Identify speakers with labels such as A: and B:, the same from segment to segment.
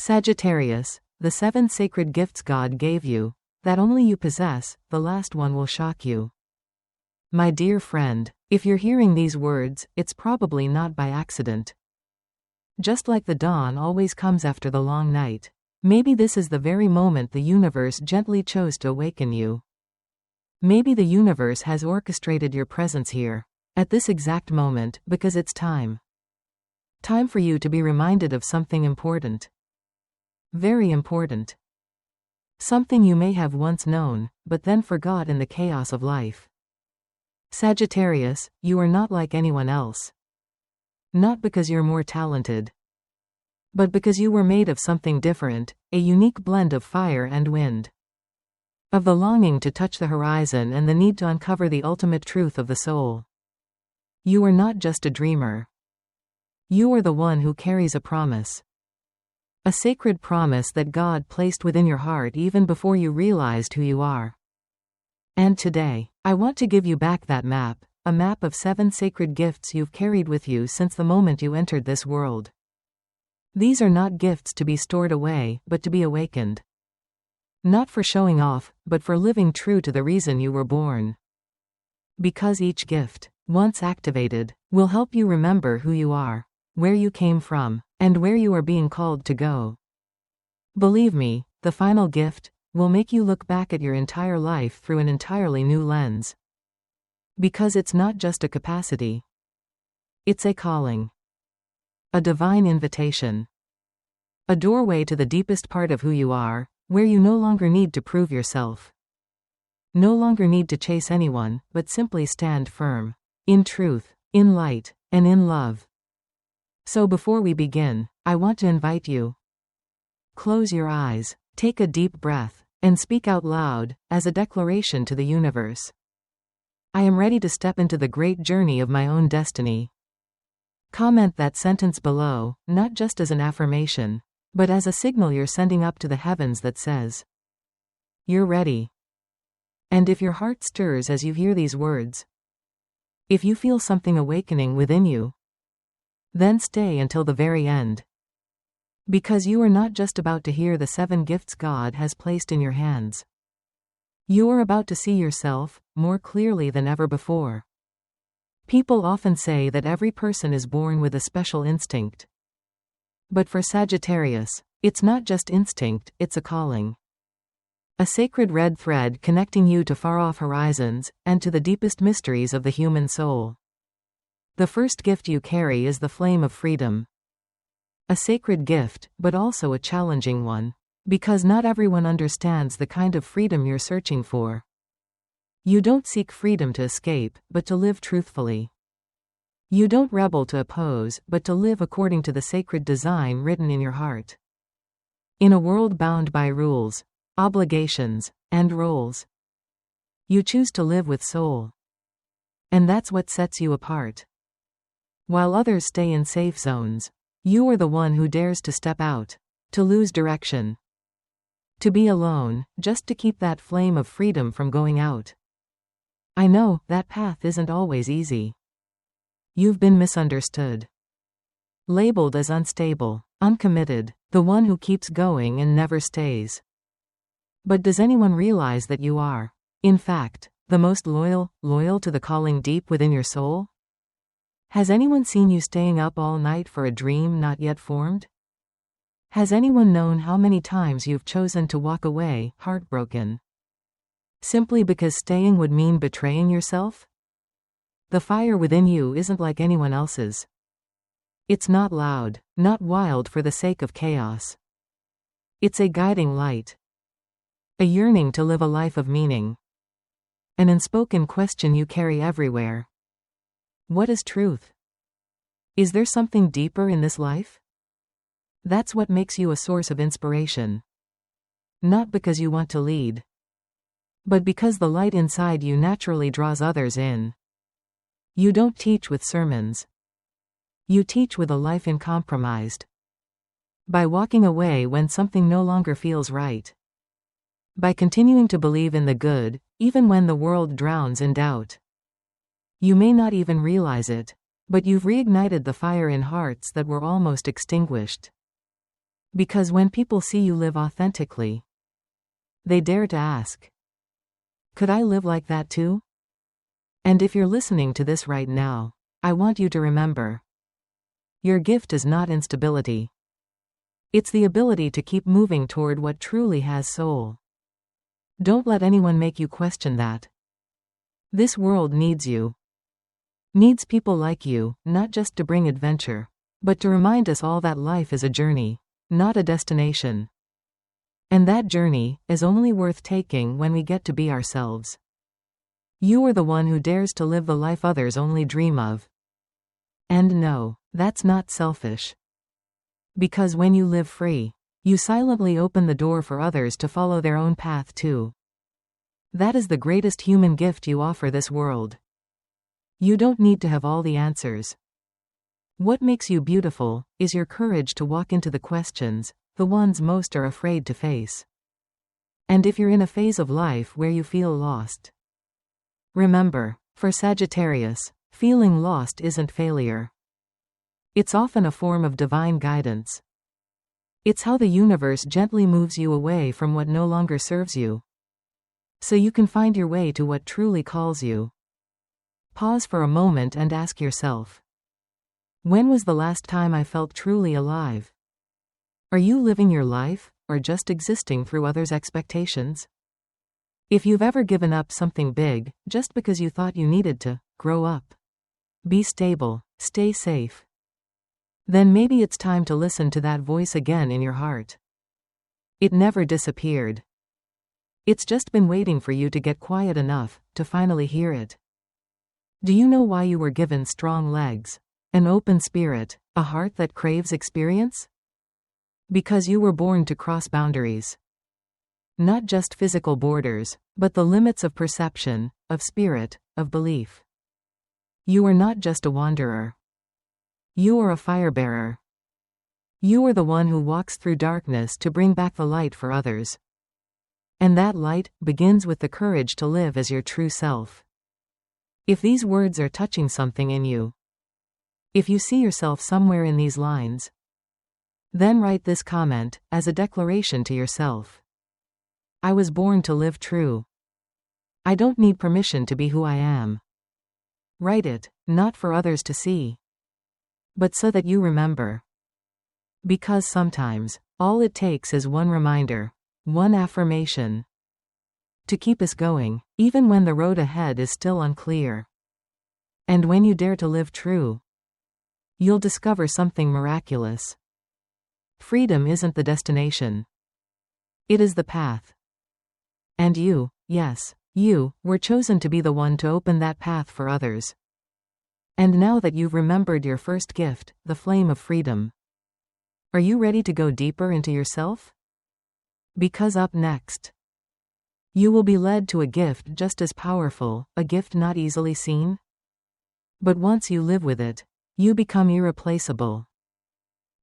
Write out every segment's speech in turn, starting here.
A: Sagittarius, the 7 sacred gifts God gave you, that only you possess, the last one will shock you. My dear friend, if you're hearing these words, it's probably not by accident. Just like the dawn always comes after the long night, maybe this is the very moment the universe gently chose to awaken you. Maybe the universe has orchestrated your presence here, at this exact moment, because it's time. Time for you to be reminded of something important. Very important. Something you may have once known, but then forgot in the chaos of life. Sagittarius, you are not like anyone else. Not because you're more talented, but because you were made of something different, a unique blend of fire and wind. Of the longing to touch the horizon and the need to uncover the ultimate truth of the soul. You are not just a dreamer. You are the one who carries a promise. A sacred promise that God placed within your heart even before you realized who you are. And today, I want to give you back that map, a map of 7 sacred gifts you've carried with you since the moment you entered this world. These are not gifts to be stored away, but to be awakened. Not for showing off, but for living true to the reason you were born. Because each gift, once activated, will help you remember who you are, where you came from, and where you are being called to go. Believe me, the final gift will make you look back at your entire life through an entirely new lens. Because it's not just a capacity. It's a calling. A divine invitation. A doorway to the deepest part of who you are, where you no longer need to prove yourself. No longer need to chase anyone, but simply stand firm. In truth, in light, and in love. So before we begin, I want to invite you. Close your eyes, take a deep breath, and speak out loud, as a declaration to the universe. I am ready to step into the great journey of my own destiny. Comment that sentence below, not just as an affirmation, but as a signal you're sending up to the heavens that says, you're ready. And if your heart stirs as you hear these words, if you feel something awakening within you, then stay until the very end. Because you are not just about to hear the 7 gifts God has placed in your hands. You are about to see yourself more clearly than ever before. People often say that every person is born with a special instinct. But for Sagittarius, it's not just instinct, it's a calling. A sacred red thread connecting you to far-off horizons, and to the deepest mysteries of the human soul. The first gift you carry is the flame of freedom. A sacred gift, but also a challenging one. Because not everyone understands the kind of freedom you're searching for. You don't seek freedom to escape, but to live truthfully. You don't rebel to oppose, but to live according to the sacred design written in your heart. In a world bound by rules, obligations, and roles, you choose to live with soul. And that's what sets you apart. While others stay in safe zones, you are the one who dares to step out, to lose direction, to be alone, just to keep that flame of freedom from going out. I know, that path isn't always easy. You've been misunderstood. Labeled as unstable, uncommitted, the one who keeps going and never stays. But does anyone realize that you are, in fact, the most loyal to the calling deep within your soul? Has anyone seen you staying up all night for a dream not yet formed? Has anyone known how many times you've chosen to walk away, heartbroken? Simply because staying would mean betraying yourself? The fire within you isn't like anyone else's. It's not loud, not wild for the sake of chaos. It's a guiding light. A yearning to live a life of meaning. An unspoken question you carry everywhere. What is truth? Is there something deeper in this life? That's what makes you a source of inspiration. Not because you want to lead, but because the light inside you naturally draws others in. You don't teach with sermons. You teach with a life uncompromised. By walking away when something no longer feels right. By continuing to believe in the good, even when the world drowns in doubt. You may not even realize it, but you've reignited the fire in hearts that were almost extinguished. Because when people see you live authentically, they dare to ask, could I live like that too? And if you're listening to this right now, I want you to remember, your gift is not instability. It's the ability to keep moving toward what truly has soul. Don't let anyone make you question that. This world needs you. Needs people like you, not just to bring adventure, but to remind us all that life is a journey, not a destination. And that journey is only worth taking when we get to be ourselves. You are the one who dares to live the life others only dream of. And no, that's not selfish. Because when you live free, you silently open the door for others to follow their own path too. That is the greatest human gift you offer this world. You don't need to have all the answers. What makes you beautiful is your courage to walk into the questions, the ones most are afraid to face. And if you're in a phase of life where you feel lost, remember, for Sagittarius, feeling lost isn't failure. It's often a form of divine guidance. It's how the universe gently moves you away from what no longer serves you, so you can find your way to what truly calls you. Pause for a moment and ask yourself, when was the last time I felt truly alive? Are you living your life, or just existing through others' expectations? If you've ever given up something big, just because you thought you needed to grow up, be stable, stay safe, then maybe it's time to listen to that voice again in your heart. It never disappeared. It's just been waiting for you to get quiet enough to finally hear it. Do you know why you were given strong legs, an open spirit, a heart that craves experience? Because you were born to cross boundaries. Not just physical borders, but the limits of perception, of spirit, of belief. You are not just a wanderer. You are a firebearer. You are the one who walks through darkness to bring back the light for others. And that light begins with the courage to live as your true self. If these words are touching something in you, if you see yourself somewhere in these lines, then write this comment as a declaration to yourself. I was born to live true. I don't need permission to be who I am. Write it, not for others to see, but so that you remember. Because sometimes, all it takes is one reminder, one affirmation, to keep us going, even when the road ahead is still unclear. And when you dare to live true, you'll discover something miraculous. Freedom isn't the destination. It is the path. And you, yes, you, were chosen to be the one to open that path for others. And now that you've remembered your first gift, the flame of freedom, are you ready to go deeper into yourself? Because up next, you will be led to a gift just as powerful, a gift not easily seen. But once you live with it, you become irreplaceable.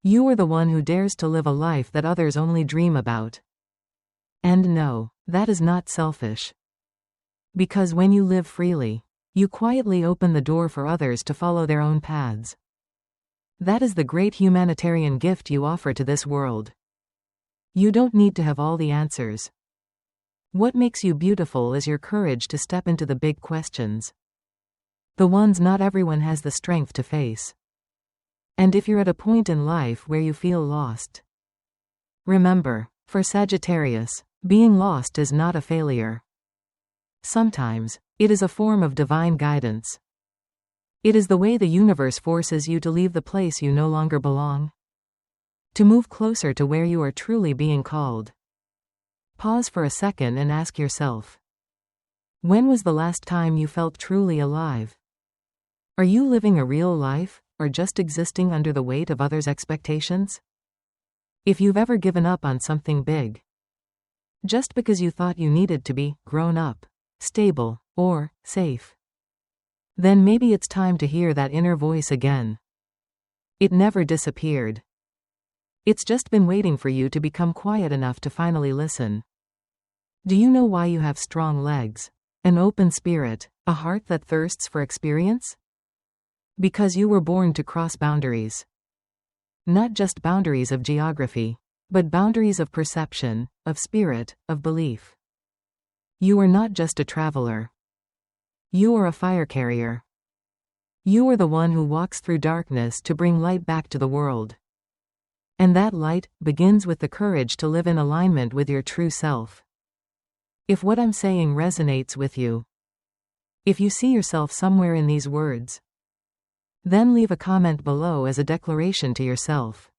A: You are the one who dares to live a life that others only dream about. And no, that is not selfish. Because when you live freely, you quietly open the door for others to follow their own paths. That is the great humanitarian gift you offer to this world. You don't need to have all the answers. What makes you beautiful is your courage to step into the big questions, the ones not everyone has the strength to face. And if you're at a point in life where you feel lost, remember, for Sagittarius, being lost is not a failure. Sometimes, it is a form of divine guidance. It is the way the universe forces you to leave the place you no longer belong, to move closer to where you are truly being called. Pause for a second and ask yourself, when was the last time you felt truly alive? Are you living a real life, or just existing under the weight of others' expectations? If you've ever given up on something big, just because you thought you needed to be grown up, stable, or safe, then maybe it's time to hear that inner voice again. It never disappeared. It's just been waiting for you to become quiet enough to finally listen. Do you know why you have strong legs, an open spirit, a heart that thirsts for experience? Because you were born to cross boundaries. Not just boundaries of geography, but boundaries of perception, of spirit, of belief. You are not just a traveler. You are a fire carrier. You are the one who walks through darkness to bring light back to the world. And that light begins with the courage to live in alignment with your true self. If what I'm saying resonates with you, if you see yourself somewhere in these words, then leave a comment below as a declaration to yourself.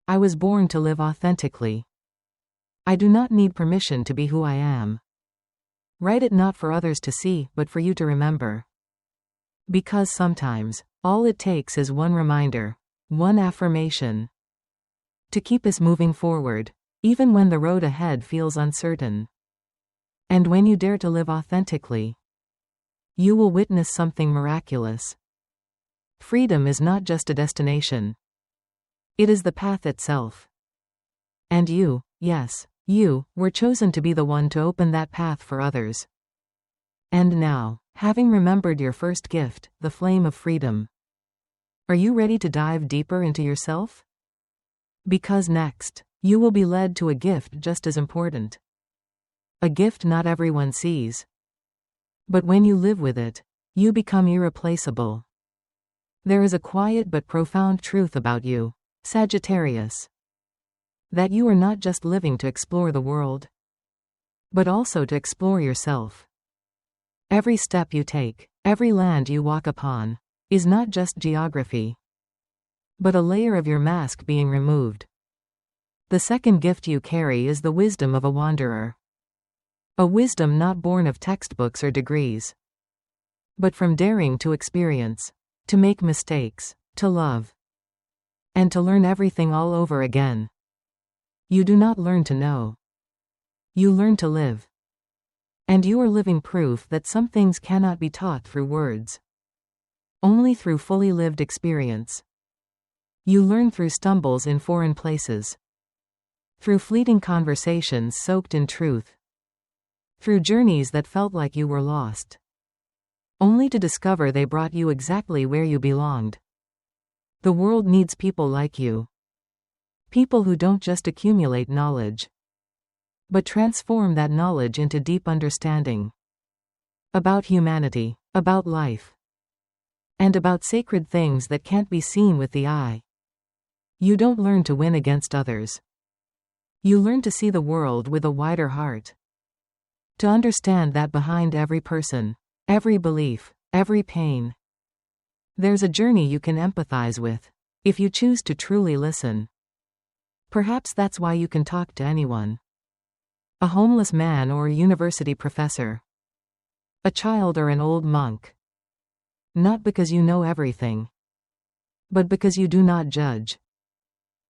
A: I was born to live authentically. I do not need permission to be who I am. Write it not for others to see, but for you to remember. Because sometimes, all it takes is one reminder, one affirmation, to keep us moving forward, even when the road ahead feels uncertain. And when you dare to live authentically, you will witness something miraculous. Freedom is not just a destination. It is the path itself. And you, yes, you, were chosen to be the one to open that path for others. And now, having remembered your first gift, the flame of freedom, are you ready to dive deeper into yourself? Because next, you will be led to a gift just as important. A gift not everyone sees. But when you live with it, you become irreplaceable. There is a quiet but profound truth about you, Sagittarius. That you are not just living to explore the world, but also to explore yourself. Every step you take, every land you walk upon, is not just geography, but a layer of your mask being removed. The second gift you carry is the wisdom of a wanderer. A wisdom not born of textbooks or degrees, but from daring to experience, to make mistakes, to love, and to learn everything all over again. You do not learn to know. You learn to live. And you are living proof that some things cannot be taught through words. Only through fully lived experience. You learn through stumbles in foreign places. Through fleeting conversations soaked in truth. Through journeys that felt like you were lost, only to discover they brought you exactly where you belonged. The world needs people like you. People who don't just accumulate knowledge, but transform that knowledge into deep understanding. About humanity, about life, and about sacred things that can't be seen with the eye. You don't learn to win against others. You learn to see the world with a wider heart. To understand that behind every person, every belief, every pain, there's a journey you can empathize with, if you choose to truly listen. Perhaps that's why you can talk to anyone. A homeless man or a university professor. A child or an old monk. Not because you know everything, but because you do not judge.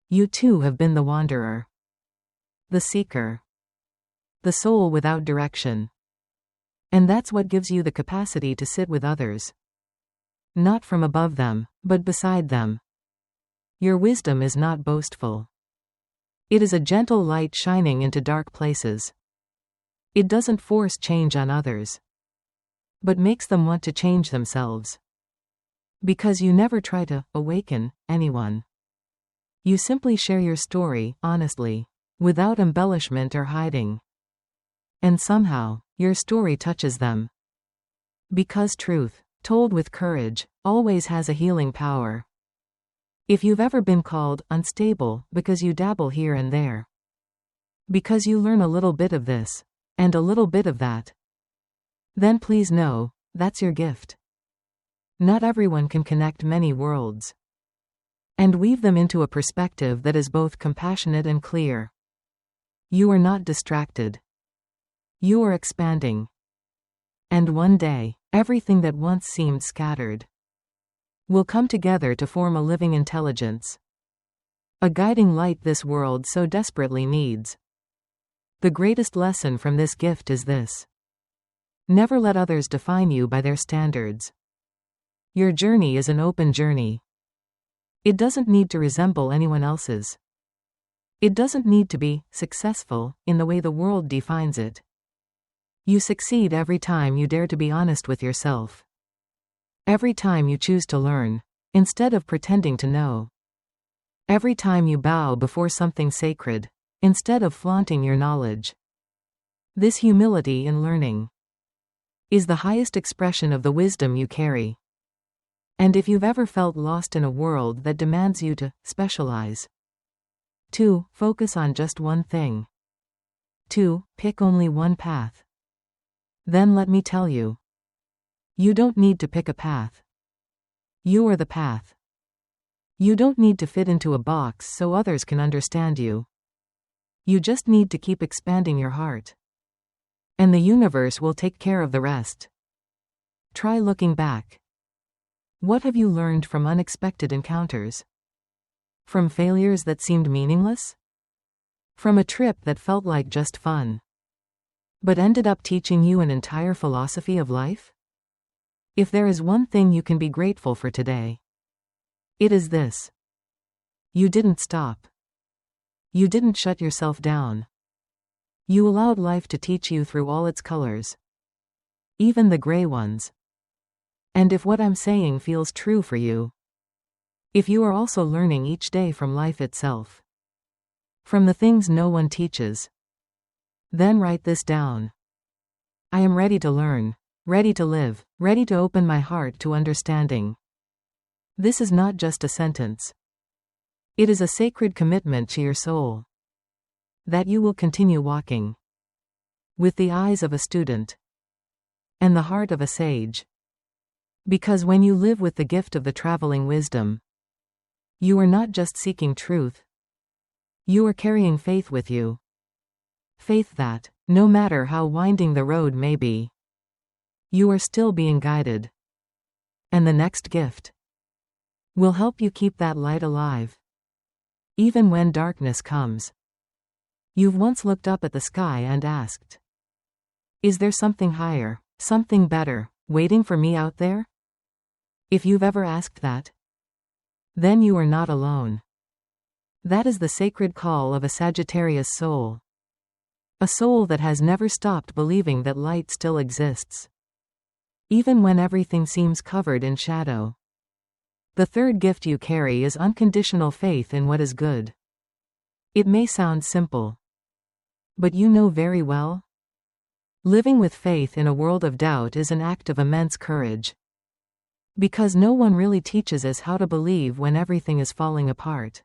A: You too have been the wanderer, the seeker, the soul without direction. And that's what gives you the capacity to sit with others. Not from above them, but beside them. Your wisdom is not boastful. It is a gentle light shining into dark places. It doesn't force change on others, but makes them want to change themselves. Because you never try to awaken anyone. You simply share your story, honestly, without embellishment or hiding. And somehow, your story touches them. Because truth, told with courage, always has a healing power. If you've ever been called unstable because you dabble here and there, because you learn a little bit of this, and a little bit of that, then please know, that's your gift. Not everyone can connect many worlds and weave them into a perspective that is both compassionate and clear. You are not distracted. You are expanding. And one day, everything that once seemed scattered will come together to form a living intelligence. A guiding light this world so desperately needs. The greatest lesson from this gift is this. Never let others define you by their standards. Your journey is an open journey. It doesn't need to resemble anyone else's. It doesn't need to be successful in the way the world defines it. You succeed every time you dare to be honest with yourself. Every time you choose to learn, instead of pretending to know. Every time you bow before something sacred, instead of flaunting your knowledge. This humility in learning is the highest expression of the wisdom you carry. And if you've ever felt lost in a world that demands you to specialize, 2. Focus on just one thing. 2. Pick only one path. Then let me tell you, you don't need to pick a path. You are the path. You don't need to fit into a box so others can understand you. You just need to keep expanding your heart. And the universe will take care of the rest. Try looking back. What have you learned from unexpected encounters? From failures that seemed meaningless? From a trip that felt like just fun, but ended up teaching you an entire philosophy of life? If there is one thing you can be grateful for today, it is this. You didn't stop. You didn't shut yourself down. You allowed life to teach you through all its colors, even the gray ones. And if what I'm saying feels true for you, if you are also learning each day from life itself, from the things no one teaches, then write this down. I am ready to learn, ready to live, ready to open my heart to understanding. This is not just a sentence. It is a sacred commitment to your soul, that you will continue walking with the eyes of a student and the heart of a sage. Because when you live with the gift of the traveling wisdom, you are not just seeking truth. You are carrying faith with you. Faith that, no matter how winding the road may be, you are still being guided. And the next gift will help you keep that light alive, even when darkness comes. You've once looked up at the sky and asked, is there something higher, something better, waiting for me out there? If you've ever asked that, then you are not alone. That is the sacred call of a Sagittarius soul. A soul that has never stopped believing that light still exists, even when everything seems covered in shadow. The third gift you carry is unconditional faith in what is good. It may sound simple, but you know very well, living with faith in a world of doubt is an act of immense courage. Because no one really teaches us how to believe when everything is falling apart.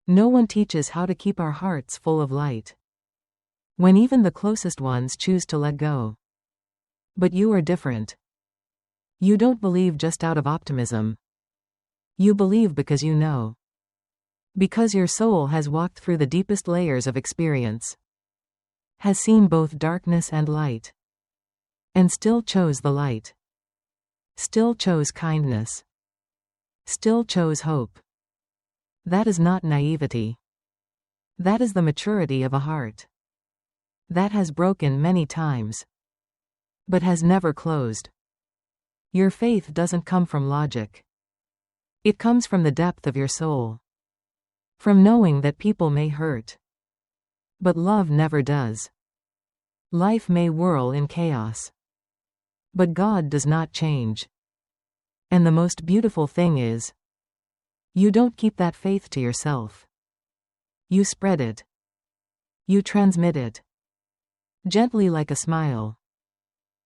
A: No one teaches how to keep our hearts full of light, when even the closest ones choose to let go. But you are different. You don't believe just out of optimism. You believe because you know. Because your soul has walked through the deepest layers of experience, has seen both darkness and light, and still chose the light. Still chose kindness. Still chose hope. That is not naivety. That is the maturity of a heart that has broken many times, but has never closed. Your faith doesn't come from logic. It comes from the depth of your soul. From knowing that people may hurt, but love never does. Life may whirl in chaos, but God does not change. And the most beautiful thing is, you don't keep that faith to yourself. You spread it. You transmit it. Gently like a smile.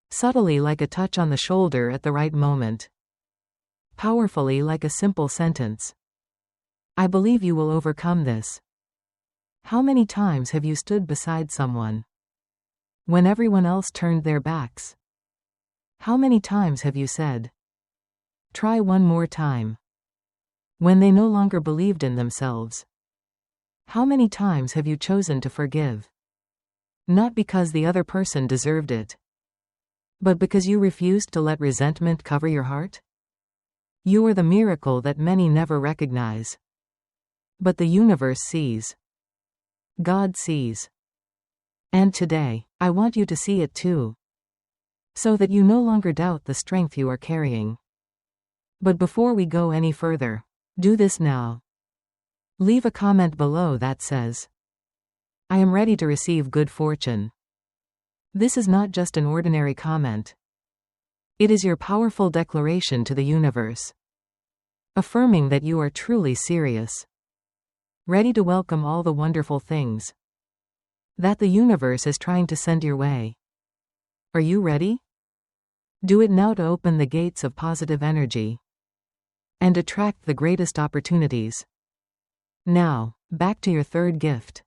A: Subtly like a touch on the shoulder at the right moment. Powerfully like a simple sentence. I believe you will overcome this. How many times have you stood beside someone when everyone else turned their backs? How many times have you said, try one more time, when they no longer believed in themselves? How many times have you chosen to forgive? Not because the other person deserved it, but because you refused to let resentment cover your heart? You are the miracle that many never recognize. But the universe sees. God sees. And today, I want you to see it too, so that you no longer doubt the strength you are carrying. But before we go any further, do this now. Leave a comment below that says, I am ready to receive good fortune. This is not just an ordinary comment. It is your powerful declaration to the universe, affirming that you are truly serious. ready to welcome all the wonderful things that the universe is trying to send your way. Are you ready? Do it now to open the gates of positive energy and attract the greatest opportunities. Now, back to your third gift.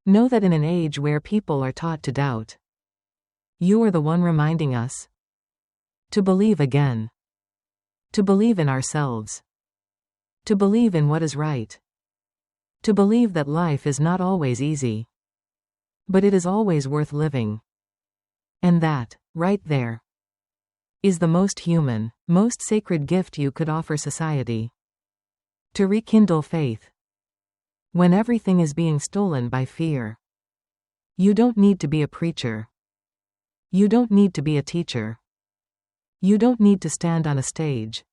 A: Know that in an age where people are taught to doubt, you are the one reminding us to believe again, to believe in ourselves, to believe in what is right, to believe that life is not always easy, but it is always worth living. And that, right there, is the most human, most sacred gift you could offer society. To rekindle faith when everything is being stolen by fear. You don't need to be a preacher. You don't need to be a teacher. You don't need to stand on a stage.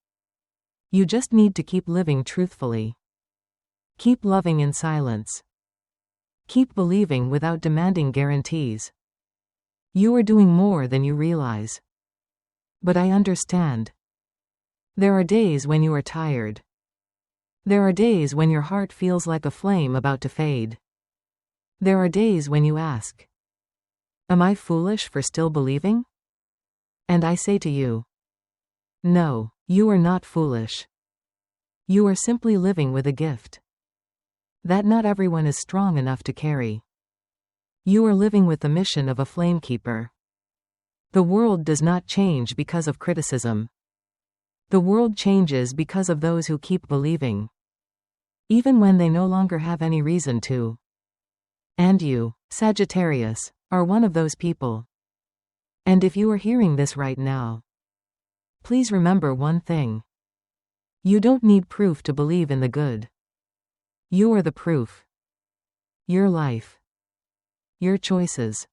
A: You just need to keep living truthfully. Keep loving in silence. Keep believing without demanding guarantees. You are doing more than you realize. But I understand. There are days when you are tired. There are days when your heart feels like a flame about to fade. There are days when you ask, am I foolish for still believing? And I say to you, no, you are not foolish. You are simply living with a gift that not everyone is strong enough to carry. You are living with the mission of a flamekeeper. The world does not change because of criticism. The world changes because of those who keep believing, even when they no longer have any reason to. And you, Sagittarius, are one of those people. And if you are hearing this right now, please remember one thing. You don't need proof to believe in the good. You are the proof. Your life. Your choices.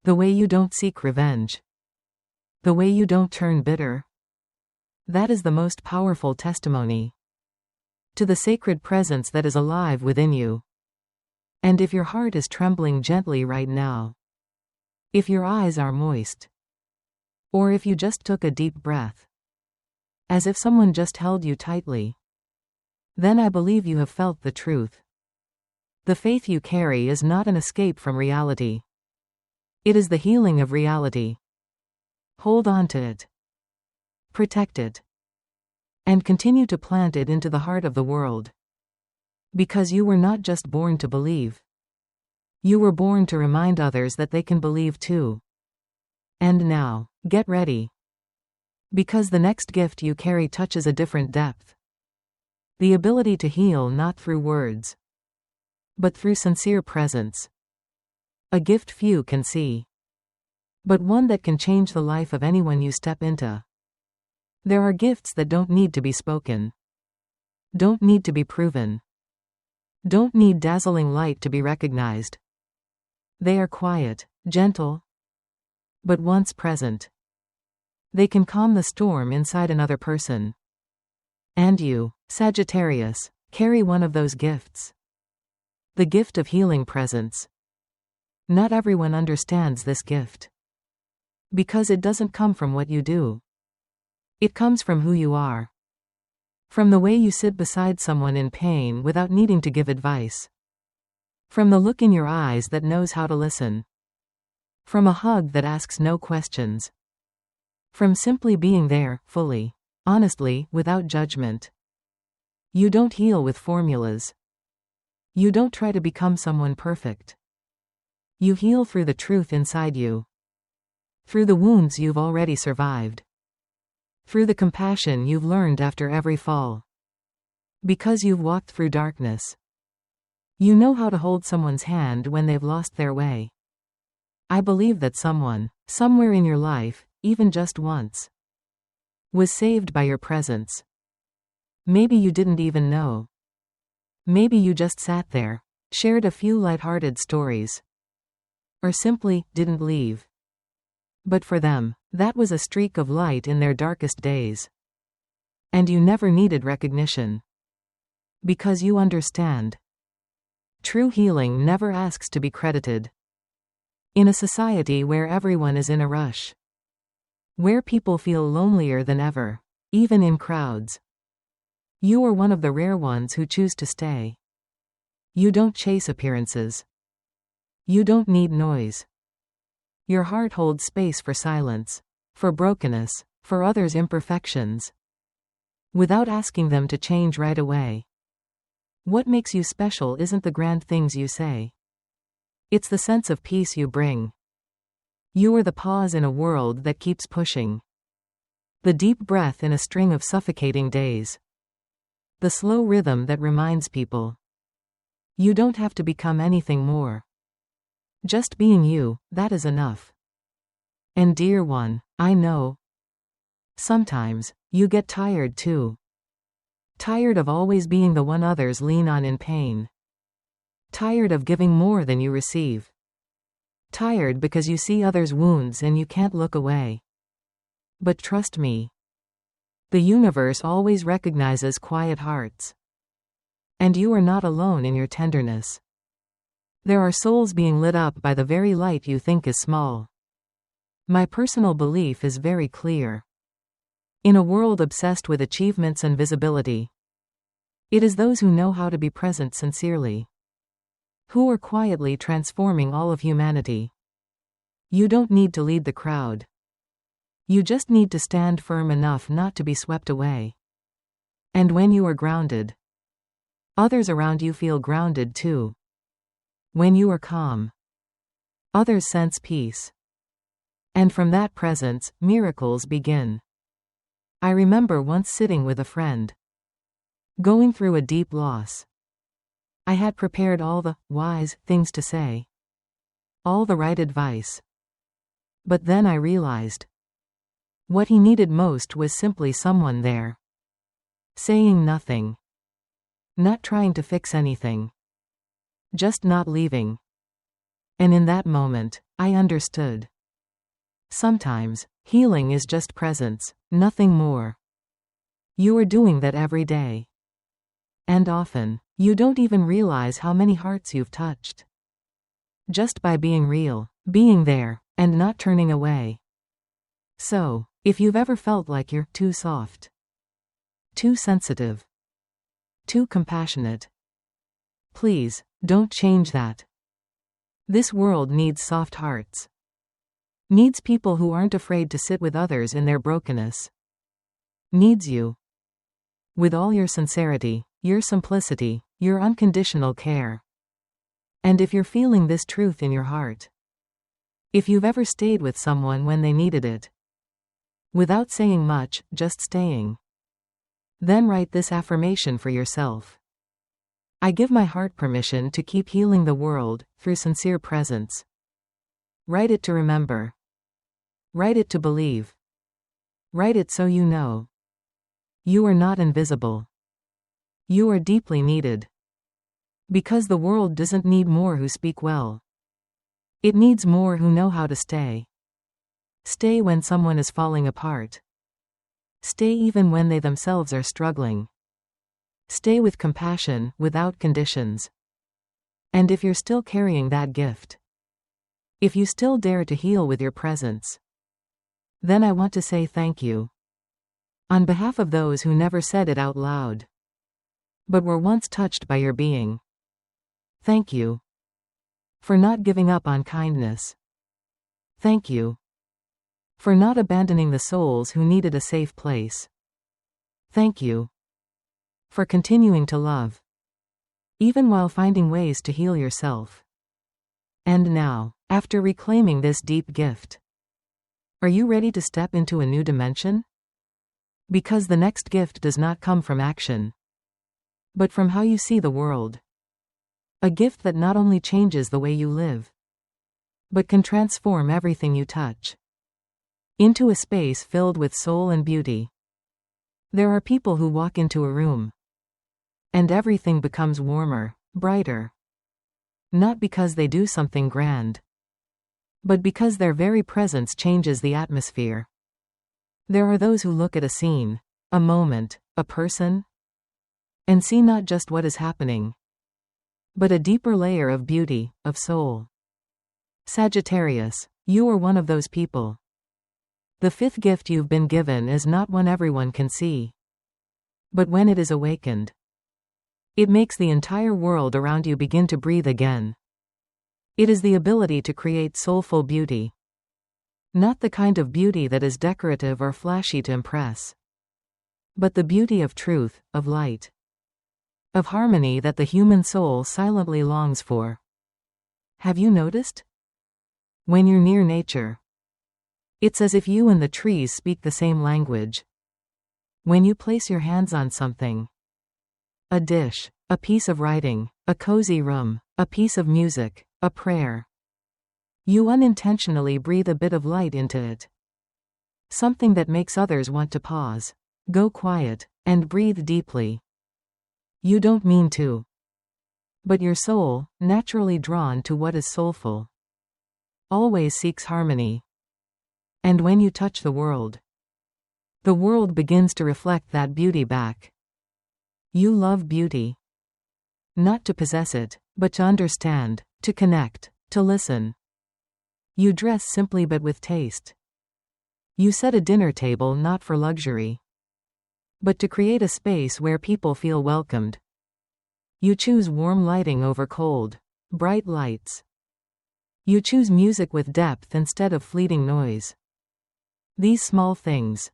A: The way you don't seek revenge. The way you don't turn bitter. That is the most powerful testimony to the sacred presence that is alive within you. And if your heart is trembling gently right now, if your eyes are moist, or if you just took a deep breath, as if someone just held you tightly, then I believe you have felt the truth. The faith you carry is not an escape from reality. It is the healing of reality. Hold on to it. Protect it. And continue to plant it into the heart of the world. Because you were not just born to believe. You were born to remind others that they can believe too. And now, get ready. Because the next gift you carry touches a different depth. The ability to heal not through words, but through sincere presence. A gift few can see, but one that can change the life of anyone you step into. There are gifts that don't need to be spoken. Don't need to be proven. Don't need dazzling light to be recognized. They are quiet, gentle, but once present, they can calm the storm inside another person. And you, Sagittarius, carry one of those gifts. The gift of healing presence. Not everyone understands this gift, because it doesn't come from what you do. It comes from who you are. From the way you sit beside someone in pain without needing to give advice. From the look in your eyes that knows how to listen. From a hug that asks no questions. From simply being there, fully, honestly, without judgment. You don't heal with formulas. You don't try to become someone perfect. You heal through the truth inside you. Through the wounds you've already survived. Through the compassion you've learned after every fall. Because you've walked through darkness. You know how to hold someone's hand when they've lost their way. I believe that someone, somewhere in your life, even just once, was saved by your presence. Maybe you didn't even know. Maybe you just sat there, shared a few lighthearted stories, or simply didn't leave. But for them, that was a streak of light in their darkest days. And you never needed recognition. Because you understand. True healing never asks to be credited. In a society where everyone is in a rush, where people feel lonelier than ever, even in crowds, you are one of the rare ones who choose to stay. You don't chase appearances. You don't need noise. Your heart holds space for silence, for brokenness, for others' imperfections, without asking them to change right away. What makes you special isn't the grand things you say. It's the sense of peace you bring. You are the pause in a world that keeps pushing. The deep breath in a string of suffocating days. The slow rhythm that reminds people. You don't have to become anything more. Just being you, that is enough. And dear one, I know. Sometimes, you get tired too. Tired of always being the one others lean on in pain. Tired of giving more than you receive. Tired because you see others' wounds and you can't look away. But trust me. The universe always recognizes quiet hearts. And you are not alone in your tenderness. There are souls being lit up by the very light you think is small. My personal belief is very clear. In a world obsessed with achievements and visibility, it is those who know how to be present sincerely, who are quietly transforming all of humanity. You don't need to lead the crowd. You just need to stand firm enough not to be swept away. And when you are grounded, others around you feel grounded too. When you are calm, others sense peace. And from that presence, miracles begin. I remember once sitting with a friend, going through a deep loss. I had prepared all the wise things to say, all the right advice. But then I realized, what he needed most was simply someone there, saying nothing, not trying to fix anything, just not leaving. And in that moment, I understood. Sometimes, healing is just presence, nothing more. You are doing that every day. And often, you don't even realize how many hearts you've touched. Just by being real, being there, and not turning away. So, if you've ever felt like you're too soft, too sensitive, too compassionate, please, don't change that. This world needs soft hearts. Needs people who aren't afraid to sit with others in their brokenness. Needs you. With all your sincerity, your simplicity, your unconditional care. And if you're feeling this truth in your heart, if you've ever stayed with someone when they needed it, without saying much, just staying, then write this affirmation for yourself. I give my heart permission to keep healing the world through sincere presence. Write it to remember. Write it to believe. Write it so you know. You are not invisible. You are deeply needed. Because the world doesn't need more who speak well. It needs more who know how to stay. Stay when someone is falling apart. Stay even when they themselves are struggling. Stay with compassion, without conditions. And if you're still carrying that gift, if you still dare to heal with your presence, then I want to say thank you. On behalf of those who never said it out loud, but were once touched by your being. Thank you. For not giving up on kindness. Thank you. For not abandoning the souls who needed a safe place. Thank you. For continuing to love. Even while finding ways to heal yourself. And now, after reclaiming this deep gift, are you ready to step into a new dimension? Because the next gift does not come from action, but from how you see the world. A gift that not only changes the way you live, but can transform everything you touch into a space filled with soul and beauty. There are people who walk into a room, and everything becomes warmer, brighter. Not because they do something grand, but because their very presence changes the atmosphere. There are those who look at a scene, a moment, a person, and see not just what is happening, but a deeper layer of beauty, of soul. Sagittarius, you are one of those people. The fifth gift you've been given is not one everyone can see, but when it is awakened, It makes the entire world around you begin to breathe again. It is the ability to create soulful beauty. Not the kind of beauty that is decorative or flashy to impress. But the beauty of truth, of light. Of harmony that the human soul silently longs for. Have you noticed? When you're near nature, it's as if you and the trees speak the same language. When you place your hands on something, a dish, a piece of writing, a cozy room, a piece of music, a prayer, you unintentionally breathe a bit of light into it. Something that makes others want to pause, go quiet, and breathe deeply. You don't mean to. But your soul, naturally drawn to what is soulful, always seeks harmony. And when you touch the world begins to reflect that beauty back. You love beauty. Not to possess it, but to understand, to connect, to listen. You dress simply but with taste. You set a dinner table not for luxury, but to create a space where people feel welcomed. You choose warm lighting over cold, bright lights. You choose music with depth instead of fleeting noise. These small things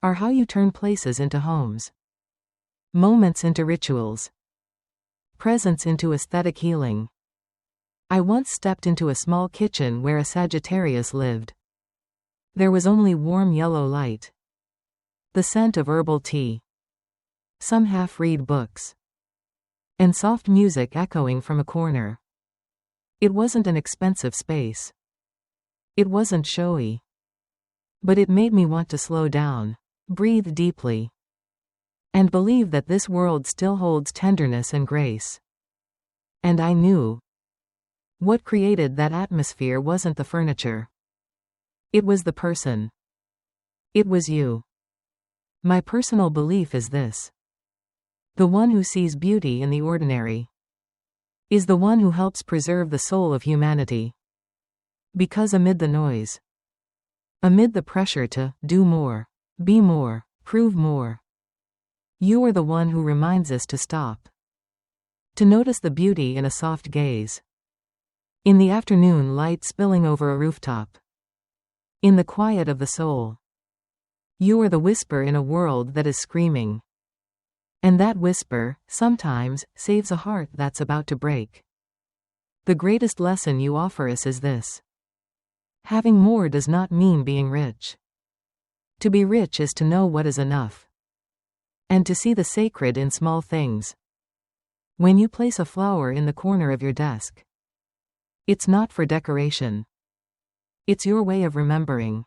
A: are how you turn places into homes, moments into rituals, presence into aesthetic healing. I once stepped into a small kitchen where a Sagittarius lived. There was only warm yellow light, the scent of herbal tea, some half-read books, and soft music echoing from a corner. It wasn't an expensive space. It wasn't showy. But it made me want to slow down, breathe deeply, and believe that this world still holds tenderness and grace. And I knew what created that atmosphere wasn't the furniture. It was the person. It was you. My personal belief is this: the one who sees beauty in the ordinary is the one who helps preserve the soul of humanity. Because amid the noise, amid the pressure to do more, be more, prove more, you are the one who reminds us to stop, to notice the beauty in a soft gaze, in the afternoon light spilling over a rooftop, in the quiet of the soul. You are the whisper in a world that is screaming. And that whisper, sometimes, saves a heart that's about to break. The greatest lesson you offer us is this: having more does not mean being rich. To be rich is to know what is enough, and to see the sacred in small things. When you place a flower in the corner of your desk, it's not for decoration. It's your way of remembering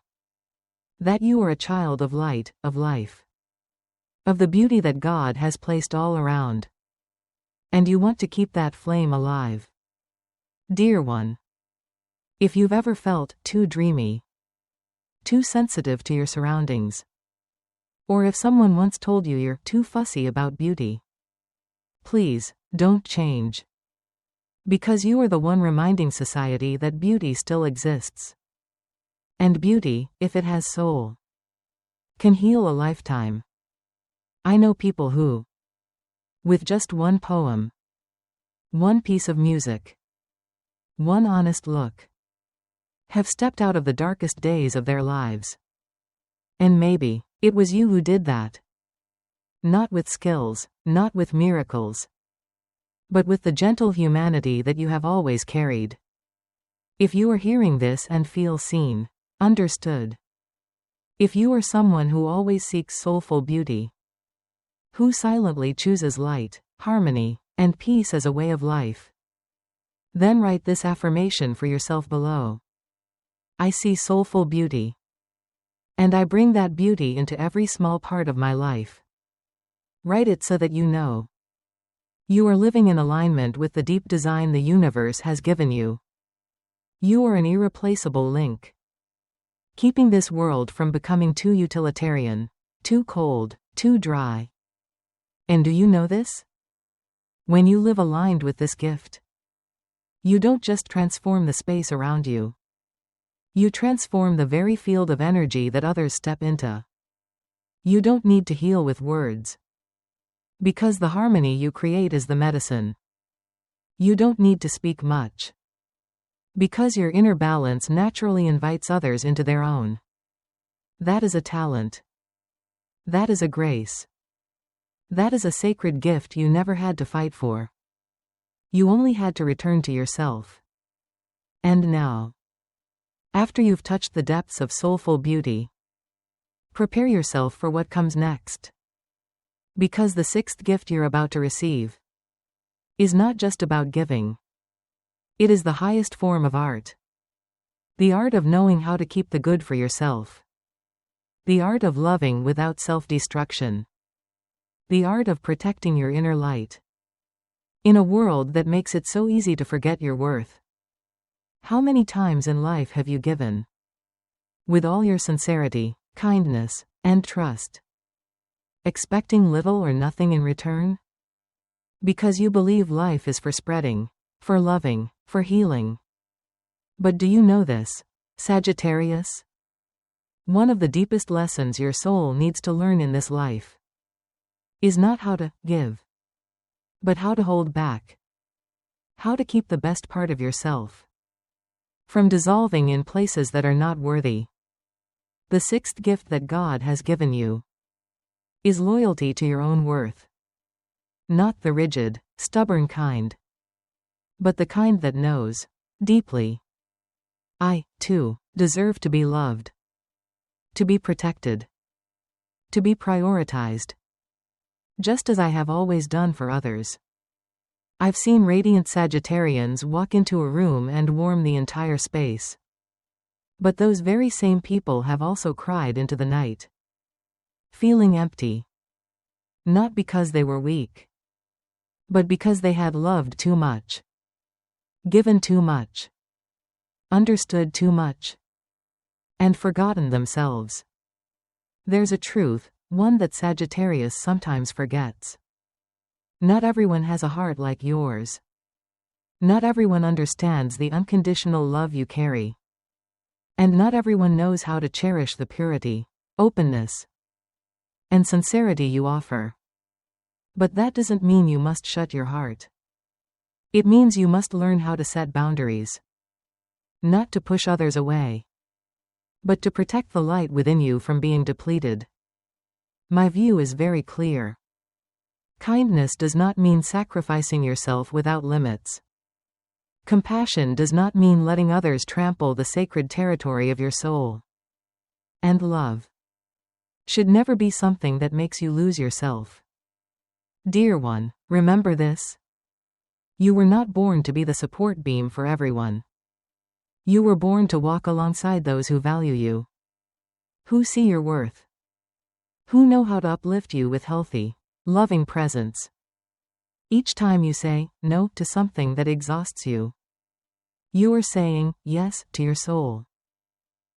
A: that you are a child of light, of life, of the beauty that God has placed all around. And you want to keep that flame alive. Dear one, if you've ever felt too dreamy, too sensitive to your surroundings, or if someone once told you you're too fussy about beauty, please, don't change. Because you are the one reminding society that beauty still exists. And beauty, if it has soul, can heal a lifetime. I know people who, with just one poem, one piece of music, one honest look, have stepped out of the darkest days of their lives. And maybe it was you who did that. Not with skills, not with miracles, but with the gentle humanity that you have always carried. If you are hearing this and feel seen, understood, if you are someone who always seeks soulful beauty, who silently chooses light, harmony, and peace as a way of life, then write this affirmation for yourself below. I see soulful beauty, and I bring that beauty into every small part of my life. Write it so that you know you are living in alignment with the deep design the universe has given you. You are an irreplaceable link, keeping this world from becoming too utilitarian, too cold, too dry. And do you know this? When you live aligned with this gift, you don't just transform the space around you. You transform the very field of energy that others step into. You don't need to heal with words, Because the harmony you create is the medicine. You don't need to speak much. Because your inner balance naturally invites others into their own. That is a talent. That is a grace. That is a sacred gift you never had to fight for. You only had to return to yourself. And now, after you've touched the depths of soulful beauty, prepare yourself for what comes next. Because the sixth gift you're about to receive is not just about giving. It is the highest form of art. The art of knowing how to keep the good for yourself. The art of loving without self-destruction. The art of protecting your inner light. In a world that makes it so easy to forget your worth. How many times in life have you given? With all your sincerity, kindness, and trust. Expecting little or nothing in return? Because you believe life is for spreading, for loving, for healing. But do you know this, Sagittarius? One of the deepest lessons your soul needs to learn in this life is not how to give, but how to hold back. How to keep the best part of yourself from dissolving in places that are not worthy. The sixth gift that God has given you is loyalty to your own worth. Not the rigid, stubborn kind, but the kind that knows, deeply, I, too, deserve to be loved, to be protected, to be prioritized, just as I have always done for others. I've seen radiant Sagittarians walk into a room and warm the entire space. But those very same people have also cried into the night, feeling empty. Not because they were weak, but because they had loved too much, given too much, understood too much, and forgotten themselves. There's a truth, one that Sagittarius sometimes forgets. Not everyone has a heart like yours. Not everyone understands the unconditional love you carry. And not everyone knows how to cherish the purity, openness, and sincerity you offer. But that doesn't mean you must shut your heart. It means you must learn how to set boundaries. Not to push others away, but to protect the light within you from being depleted. My view is very clear. Kindness does not mean sacrificing yourself without limits. Compassion does not mean letting others trample the sacred territory of your soul. And love should never be something that makes you lose yourself. Dear one, remember this. You were not born to be the support beam for everyone. You were born to walk alongside those who value you, who see your worth, who know how to uplift you with healthy, loving presence. Each time you say no to something that exhausts you, you are saying yes to your soul.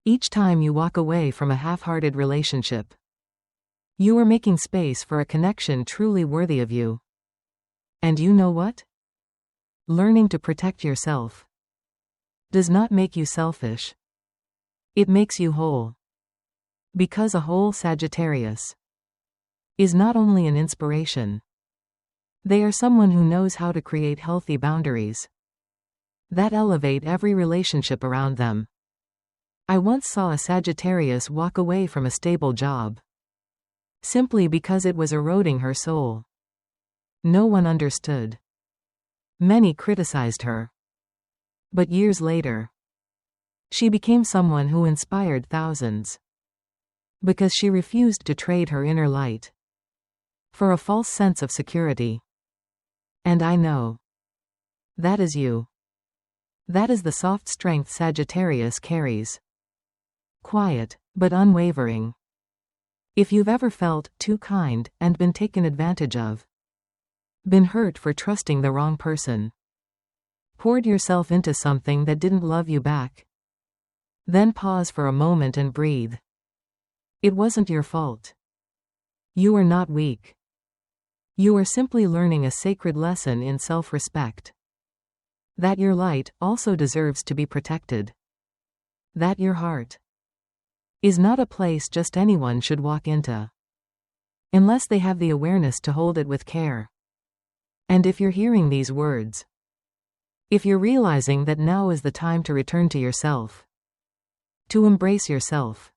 A: Each time you walk away from a half-hearted relationship, you are making space for a connection truly worthy of you. And you know what? Learning to protect yourself does not make you selfish. It makes you whole. Because a whole Sagittarius is not only an inspiration. They are someone who knows how to create healthy boundaries that elevate every relationship around them. I once saw a Sagittarius walk away from a stable job simply because it was eroding her soul. No one understood. Many criticized her. But years later, she became someone who inspired thousands. Because she refused to trade her inner light for a false sense of security. And I know that is you. That is the soft strength Sagittarius carries. Quiet, but unwavering. If you've ever felt too kind and been taken advantage of, been hurt for trusting the wrong person, poured yourself into something that didn't love you back, then pause for a moment and breathe. It wasn't your fault. You are not weak. You are simply learning a sacred lesson in self-respect. That your light also deserves to be protected. That your heart is not a place just anyone should walk into. unless they have the awareness to hold it with care. And if you're hearing these words, if you're realizing that now is the time to return to yourself, to embrace yourself,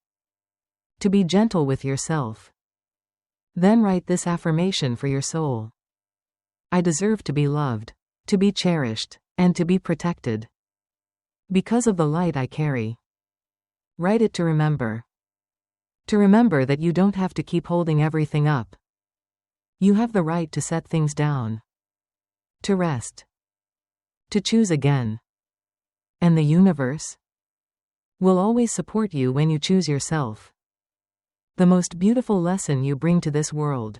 A: to be gentle with yourself, then write this affirmation for your soul. I deserve to be loved, to be cherished, and to be protected. Because of the light I carry. Write it to remember. To remember that you don't have to keep holding everything up. You have the right to set things down. To rest. To choose again. And the universe will always support you when you choose yourself. The most beautiful lesson you bring to this world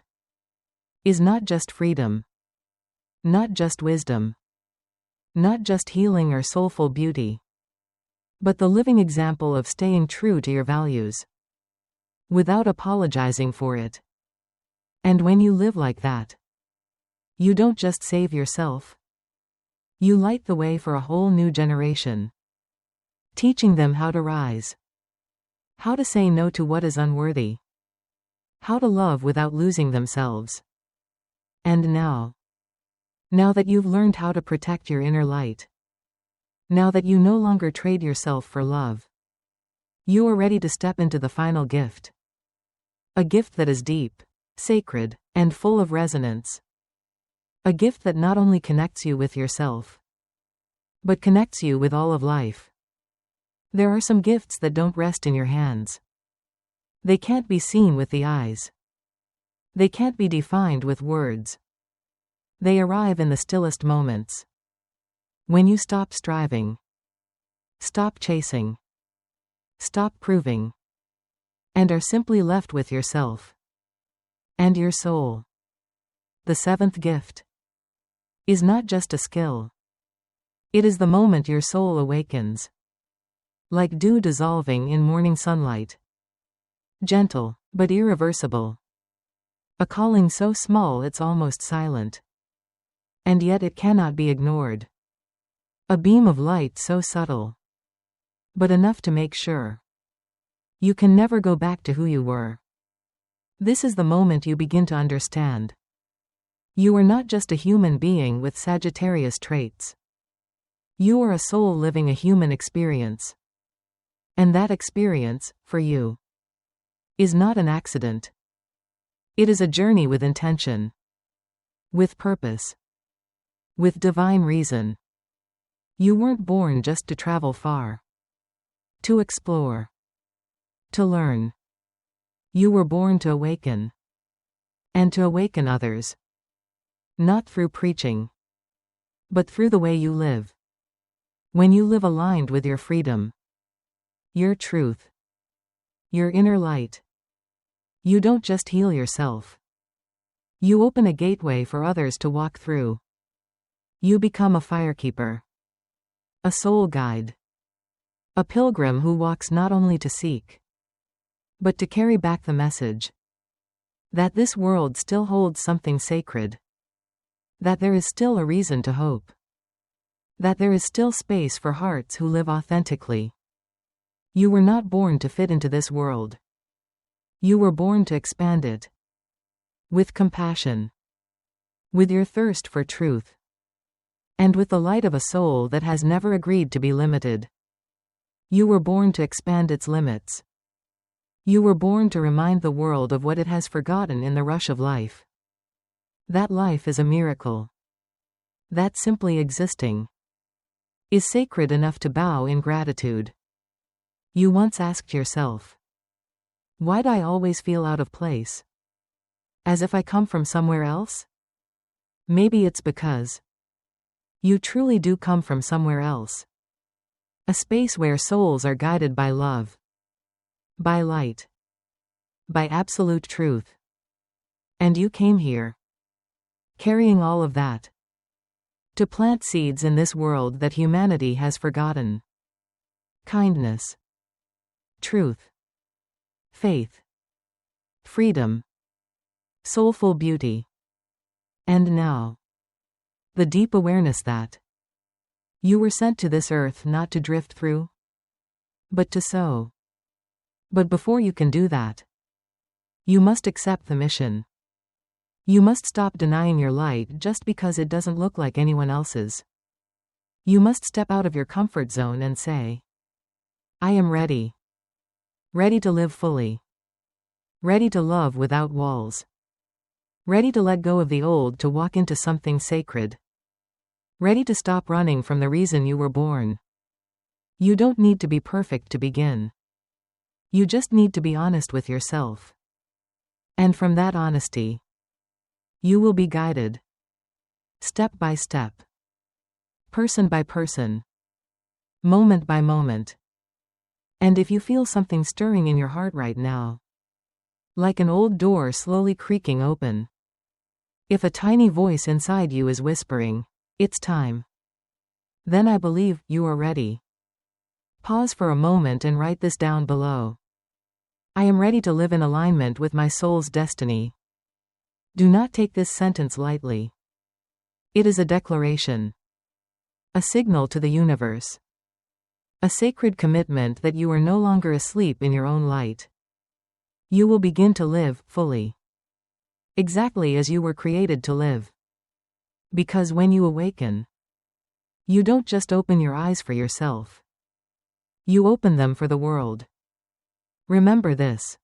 A: is not just freedom, not just wisdom, not just healing or soulful beauty, but the living example of staying true to your values, without apologizing for it. And when you live like that, you don't just save yourself, you light the way for a whole new generation, teaching them how to rise, how to say no to what is unworthy, how to love without losing themselves. And now that you've learned how to protect your inner light, now that you no longer trade yourself for love, you are ready to step into the final gift. A gift that is deep, sacred, and full of resonance. A gift that not only connects you with yourself, but connects you with all of life. There are some gifts that don't rest in your hands. They can't be seen with the eyes. They can't be defined with words. They arrive in the stillest moments. When you stop striving, stop chasing, stop proving, and are simply left with yourself and your soul. The seventh gift is not just a skill. It is the moment your soul awakens, like dew dissolving in morning sunlight. Gentle, but irreversible. A calling so small it's almost silent. And yet it cannot be ignored. A beam of light so subtle, but enough to make sure you can never go back to who you were. This is the moment you begin to understand. You are not just a human being with Sagittarius traits. You are a soul living a human experience. And that experience, for you, is not an accident. It is a journey with intention, with purpose, with divine reason. You weren't born just to travel far, to explore, to learn. You were born to awaken, and to awaken others. Not through preaching, but through the way you live. When you live aligned with your freedom, your truth, your inner light, you don't just heal yourself. You open a gateway for others to walk through. You become a firekeeper, a soul guide, a pilgrim who walks not only to seek, but to carry back the message that this world still holds something sacred, that there is still a reason to hope, that there is still space for hearts who live authentically. You were not born to fit into this world. You were born to expand it. With compassion, with your thirst for truth, and with the light of a soul that has never agreed to be limited. You were born to expand its limits. You were born to remind the world of what it has forgotten in the rush of life. That life is a miracle. That simply existing is sacred enough to bow in gratitude. You once asked yourself, why'd I always feel out of place? As if I come from somewhere else? Maybe it's because you truly do come from somewhere else. A space where souls are guided by love, by light, by absolute truth. And you came here, carrying all of that, to plant seeds in this world that humanity has forgotten. Kindness, truth, faith, freedom, soulful beauty. And now, the deep awareness that you were sent to this earth not to drift through, but to sow. But before you can do that, You must accept the mission. You must stop denying your light just because it doesn't look like anyone else's. You must step out of your comfort zone and say, I am ready. Ready to live fully. Ready to love without walls. Ready to let go of the old to walk into something sacred. Ready to stop running from the reason you were born. You don't need to be perfect to begin. You just need to be honest with yourself. And from that honesty, you will be guided. Step by step. Person by person. Moment by moment. And if you feel something stirring in your heart right now, like an old door slowly creaking open, if a tiny voice inside you is whispering, it's time, then I believe you are ready. Pause for a moment and write this down below. I am ready to live in alignment with my soul's destiny. Do not take this sentence lightly. It is a declaration. A signal to the universe. A sacred commitment that you are no longer asleep in your own light. You will begin to live fully. Exactly as you were created to live. Because when you awaken, you don't just open your eyes for yourself. You open them for the world. Remember this.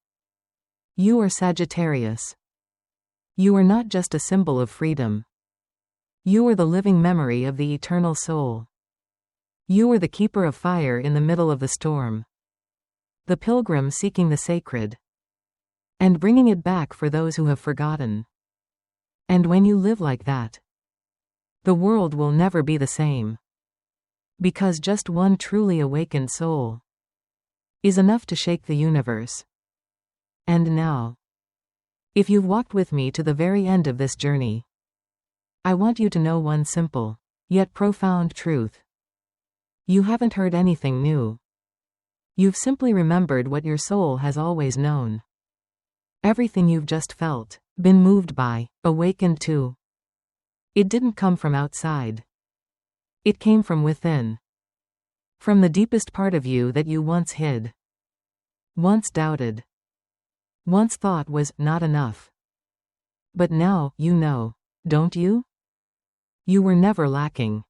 A: You are Sagittarius. You are not just a symbol of freedom. You are the living memory of the eternal soul. You are the keeper of fire in the middle of the storm. The pilgrim seeking the sacred. And bringing it back for those who have forgotten. And when you live like that, the world will never be the same. Because just one truly awakened soul is enough to shake the universe. And now, if you've walked with me to the very end of this journey, I want you to know one simple, yet profound truth. You haven't heard anything new. You've simply remembered what your soul has always known. Everything you've just felt, been moved by, awakened to. It didn't come from outside. It came from within. From the deepest part of you that you once hid. Once doubted. Once thought was not enough. But now, you know, don't you? You were never lacking.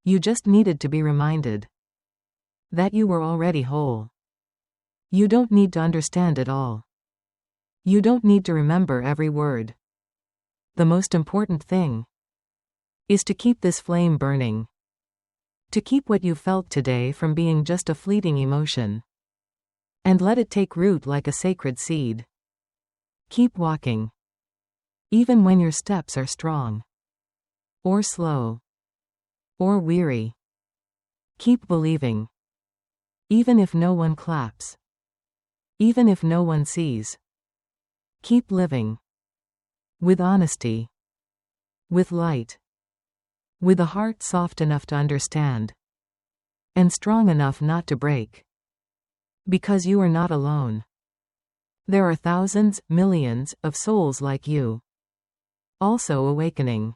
A: You just needed to be reminded that you were already whole. You don't need to understand it all. You don't need to remember every word. The most important thing is to keep this flame burning. To keep what you felt today from being just a fleeting emotion. And let it take root like a sacred seed. Keep walking. Even when your steps are strong. Or slow. Or weary. Keep believing. Even if no one claps. Even if no one sees. Keep living. With honesty. With light. With a heart soft enough to understand. And strong enough not to break. Because you are not alone. There are thousands, millions, of souls like you. Also awakening.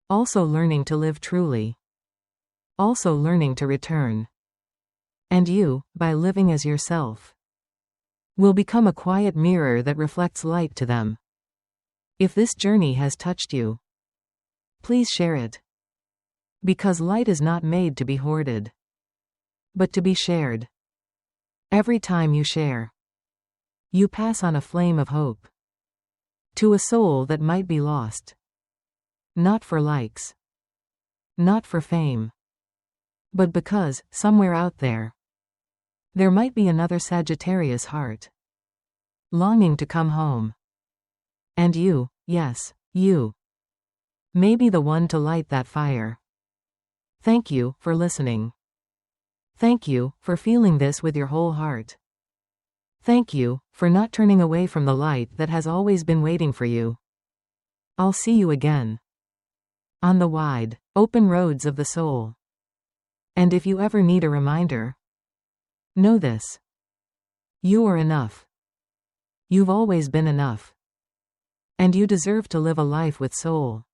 A: Also learning to live truly. Also learning to return. And you, by living as yourself, will become a quiet mirror that reflects light to them. If this journey has touched you, please share it. Because light is not made to be hoarded, but to be shared. Every time you share, you pass on a flame of hope to a soul that might be lost. Not for likes. Not for fame. But because, somewhere out there might be another Sagittarius heart longing to come home. And you, yes, you, may be the one to light that fire. Thank you for listening. Thank you for feeling this with your whole heart. Thank you for not turning away from the light that has always been waiting for you. I'll see you again on the wide, open roads of the soul. And if you ever need a reminder, know this. You are enough. You've always been enough. And you deserve to live a life with soul.